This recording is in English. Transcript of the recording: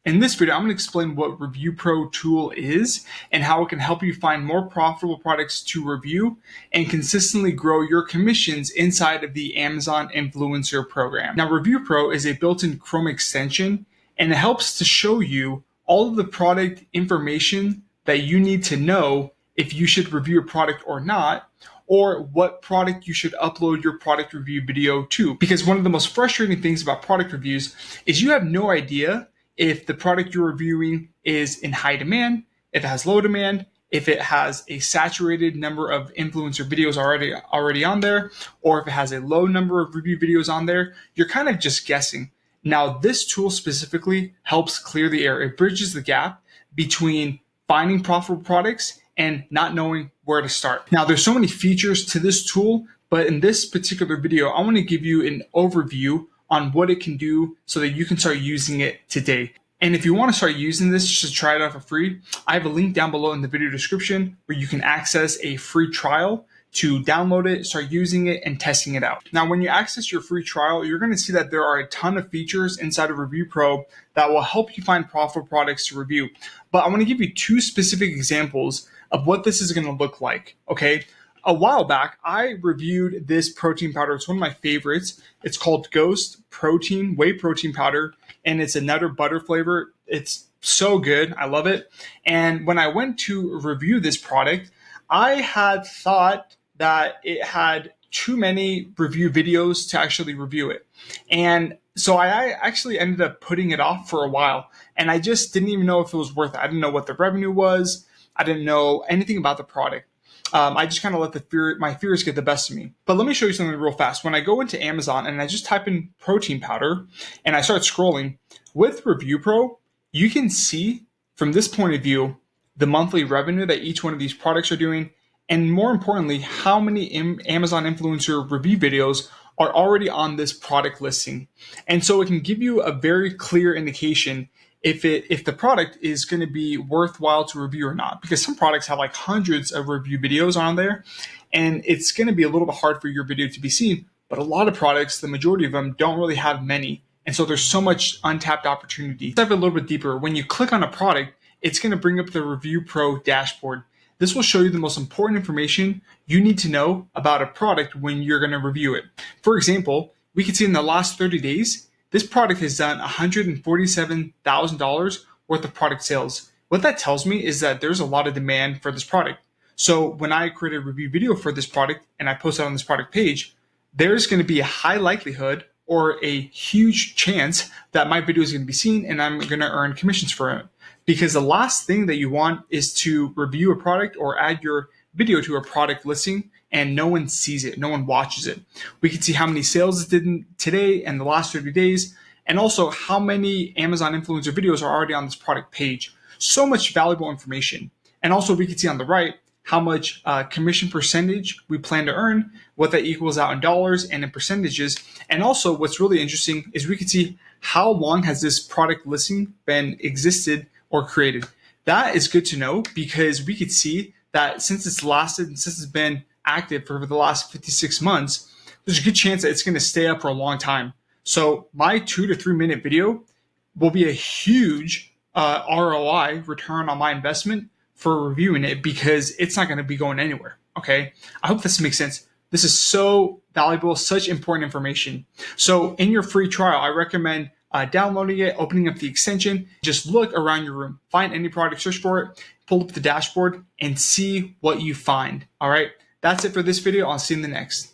In this video, I'm going to explain what ReviewPro tool is and how it can help you find more profitable products to review and consistently grow your commissions inside of the Amazon Influencer Program. Now, ReviewPro is a built-in Chrome extension, and it helps to show you all of the product information that you need to know if you should review a product or not, or what product you should upload your product review video to. Because one of the most frustrating things about product reviews is you have no idea if the product you're reviewing is in high demand, if it has low demand, if it has a saturated number of influencer videos already on there, or if it has a low number of review videos on there. You're kind of just guessing. Now, this tool specifically helps clear the air. It bridges the gap between finding profitable products and not knowing where to start. Now, there's so many features to this tool, but in this particular video, I want to give you an overview on what it can do so that you can start using it today. And if you want to start using this just to try it out for free, I have a link down below in the video description where you can access a free trial to download it, start using it, and testing it out. Now, when you access your free trial, you're going to see that there are a ton of features inside of ReviewPro that will help you find profitable products to review. But I want to give you two specific examples of what this is going to look like, okay? A while back, I reviewed this protein powder. It's one of my favorites. It's called Ghost Protein, Whey Protein Powder, and it's a nut or butter flavor. It's so good. I love it. And when I went to review this product, I had thought that it had too many review videos to actually review it. And so I actually ended up putting it off for a while, and I just didn't even know if it was worth it. I didn't know what the revenue was. I didn't know anything about the product. I just kind of let my fears get the best of me. But let me show you something real fast. When I go into Amazon and I just type in protein powder and I start scrolling, with ReviewPro, you can see from this point of view the monthly revenue that each one of these products are doing, and more importantly, how many Amazon influencer review videos are already on this product listing. And so it can give you a very clear indication if the product is going to be worthwhile to review or not, because some products have like hundreds of review videos on there, and it's going to be a little bit hard for your video to be seen. But a lot of products, the majority of them, don't really have many, and so there's so much untapped opportunity. Let's dive a little bit deeper. When you click on a product, it's going to bring up the ReviewPro dashboard. This will show you the most important information you need to know about a product when you're going to review it. For example, we can see in the last 30 days, this product has done $147,000 worth of product sales. What that tells me is that there's a lot of demand for this product. So when I create a review video for this product and I post it on this product page, there's going to be a high likelihood or a huge chance that my video is going to be seen and I'm going to earn commissions for it. Because the last thing that you want is to review a product or add your video to a product listing and no one sees it, no one watches it. We can see how many sales it did today and the last 30 days, and also how many Amazon influencer videos are already on this product page. So much valuable information. And also we can see on the right how much commission percentage we plan to earn, what that equals out in dollars and in percentages. And also what's really interesting is we can see how long has this product listing been existed or created. That is good to know because we could see that since it's lasted and since it's been active for the last 56 months, there's a good chance that it's going to stay up for a long time. So my 2 to 3 minute video will be a huge ROI, return on my investment, for reviewing it because it's not going to be going anywhere. Okay. I hope this makes sense. This is so valuable, such important information. So in your free trial, I recommend downloading it, opening up the extension, just look around your room, find any product, search for it, pull up the dashboard and see what you find. All right. That's it for this video. I'll see you in the next.